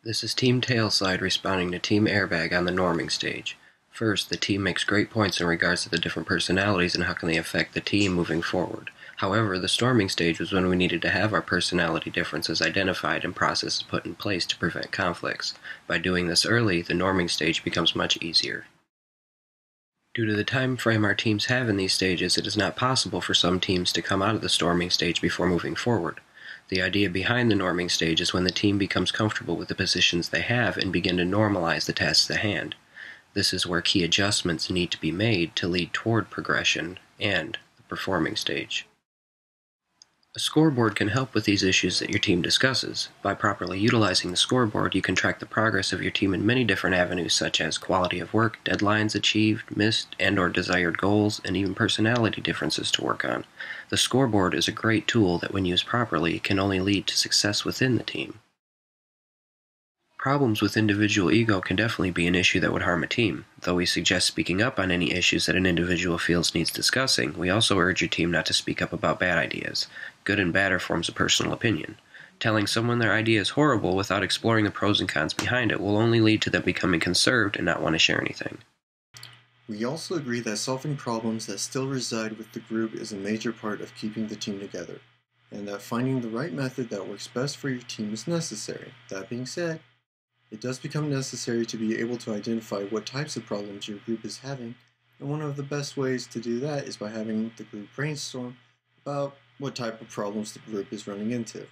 This is Team Tailslide responding to Team Airbag on the norming stage. First, the team makes great points in regards to the different personalities and how can they affect the team moving forward. However, the storming stage was when we needed to have our personality differences identified and processes put in place to prevent conflicts. By doing this early, the norming stage becomes much easier. Due to the time frame our teams have in these stages, it is not possible for some teams to come out of the storming stage before moving forward. The idea behind the norming stage is when the team becomes comfortable with the positions they have and begin to normalize the tasks at hand. This is where key adjustments need to be made to lead toward progression and the performing stage. A scoreboard can help with these issues that your team discusses. By properly utilizing the scoreboard, you can track the progress of your team in many different avenues such as quality of work, deadlines achieved, missed and/or desired goals, and even personality differences to work on. The scoreboard is a great tool that, when used properly, can only lead to success within the team. Problems with individual ego can definitely be an issue that would harm a team. Though we suggest speaking up on any issues that an individual feels needs discussing, we also urge your team not to speak up about bad ideas. Good and bad are forms of personal opinion. Telling someone their idea is horrible without exploring the pros and cons behind it will only lead to them becoming conserved and not want to share anything. We also agree that solving problems that still reside with the group is a major part of keeping the team together, and that finding the right method that works best for your team is necessary. That being said, it does become necessary to be able to identify what types of problems your group is having, and one of the best ways to do that is by having the group brainstorm about what type of problems the group is running into.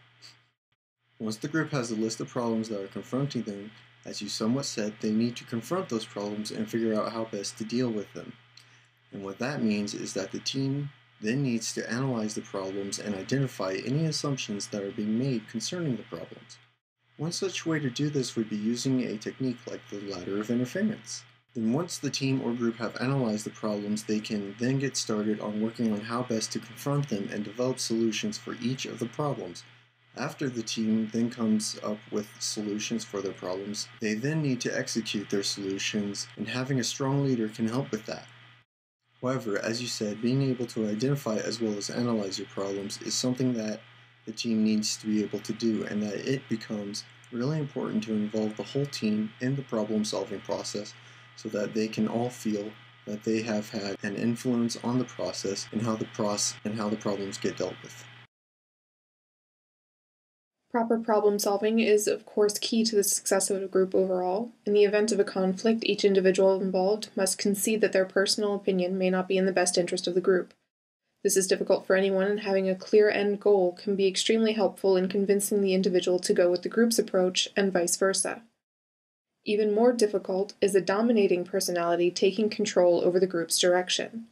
Once the group has a list of problems that are confronting them, as you somewhat said, they need to confront those problems and figure out how best to deal with them. And what that means is that the team then needs to analyze the problems and identify any assumptions that are being made concerning the problems. One such way to do this would be using a technique like the ladder of interference. Then once the team or group have analyzed the problems, they can then get started on working on how best to confront them and develop solutions for each of the problems. After the team then comes up with solutions for their problems, they then need to execute their solutions, and having a strong leader can help with that. However, as you said, being able to identify as well as analyze your problems is something that the team needs to be able to do, and that it becomes really important to involve the whole team in the problem-solving process so that they can all feel that they have had an influence on the process and how the problems get dealt with. Proper problem solving is, of course, key to the success of a group overall. In the event of a conflict, each individual involved must concede that their personal opinion may not be in the best interest of the group. This is difficult for anyone, and having a clear end goal can be extremely helpful in convincing the individual to go with the group's approach and vice versa. Even more difficult is a dominating personality taking control over the group's direction.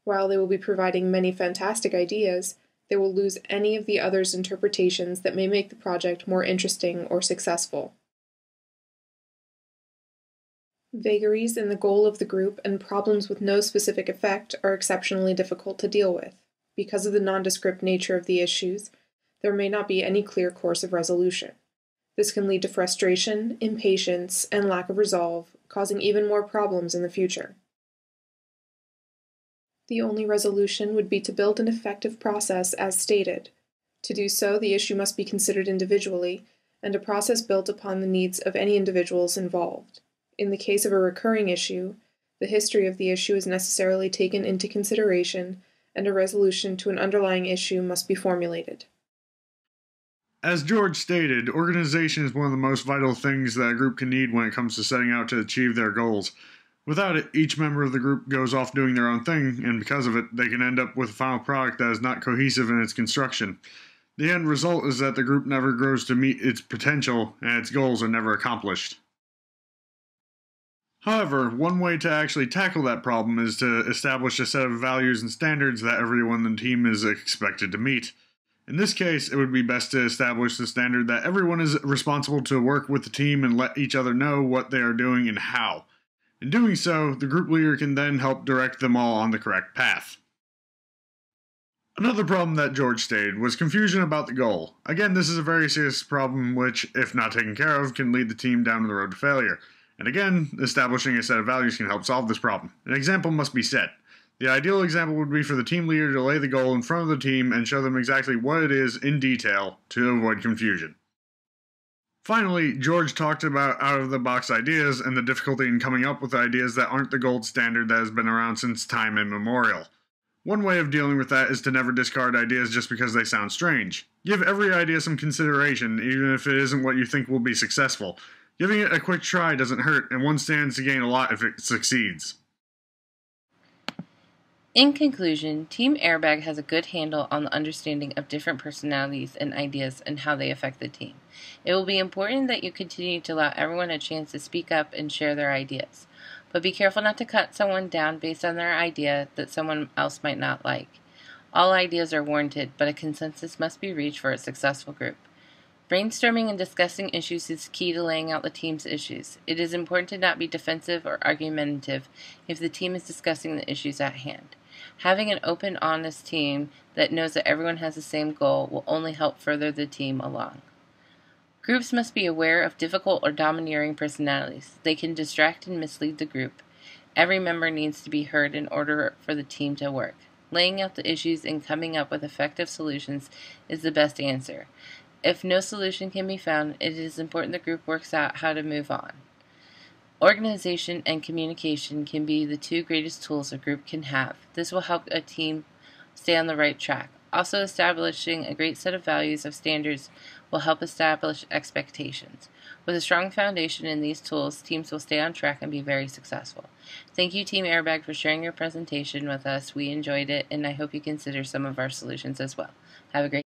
While they will be providing many fantastic ideas, they will lose any of the others' interpretations that may make the project more interesting or successful. Vagaries in the goal of the group and problems with no specific effect are exceptionally difficult to deal with. Because of the nondescript nature of the issues, there may not be any clear course of resolution. This can lead to frustration, impatience, and lack of resolve, causing even more problems in the future. The only resolution would be to build an effective process as stated. To do so, the issue must be considered individually, and a process built upon the needs of any individuals involved. In the case of a recurring issue, the history of the issue is necessarily taken into consideration, and a resolution to an underlying issue must be formulated. As George stated, organization is one of the most vital things that a group can need when it comes to setting out to achieve their goals. Without it, each member of the group goes off doing their own thing, and because of it, they can end up with a final product that is not cohesive in its construction. The end result is that the group never grows to meet its potential, and its goals are never accomplished. However, one way to actually tackle that problem is to establish a set of values and standards that everyone in the team is expected to meet. In this case, it would be best to establish the standard that everyone is responsible to work with the team and let each other know what they are doing and how. In doing so, the group leader can then help direct them all on the correct path. Another problem that George stated was confusion about the goal. Again, this is a very serious problem which, if not taken care of, can lead the team down the road to failure. And again, establishing a set of values can help solve this problem. An example must be set. The ideal example would be for the team leader to lay the goal in front of the team and show them exactly what it is in detail to avoid confusion. Finally, George talked about out-of-the-box ideas and the difficulty in coming up with ideas that aren't the gold standard that has been around since time immemorial. One way of dealing with that is to never discard ideas just because they sound strange. Give every idea some consideration, even if it isn't what you think will be successful. Giving it a quick try doesn't hurt, and one stands to gain a lot if it succeeds. In conclusion, Team Airbag has a good handle on the understanding of different personalities and ideas and how they affect the team. It will be important that you continue to allow everyone a chance to speak up and share their ideas. But be careful not to cut someone down based on their idea that someone else might not like. All ideas are warranted, but a consensus must be reached for a successful group. Brainstorming and discussing issues is key to laying out the team's issues. It is important to not be defensive or argumentative if the team is discussing the issues at hand. Having an open, honest team that knows that everyone has the same goal will only help further the team along. Groups must be aware of difficult or domineering personalities. They can distract and mislead the group. Every member needs to be heard in order for the team to work. Laying out the issues and coming up with effective solutions is the best answer. If no solution can be found, it is important the group works out how to move on. Organization and communication can be the two greatest tools a group can have. This will help a team stay on the right track. Also, establishing a great set of values of standards will help establish expectations. With a strong foundation in these tools, teams will stay on track and be very successful. Thank you, Team Airbag, for sharing your presentation with us. We enjoyed it, and I hope you consider some of our solutions as well. Have a great day.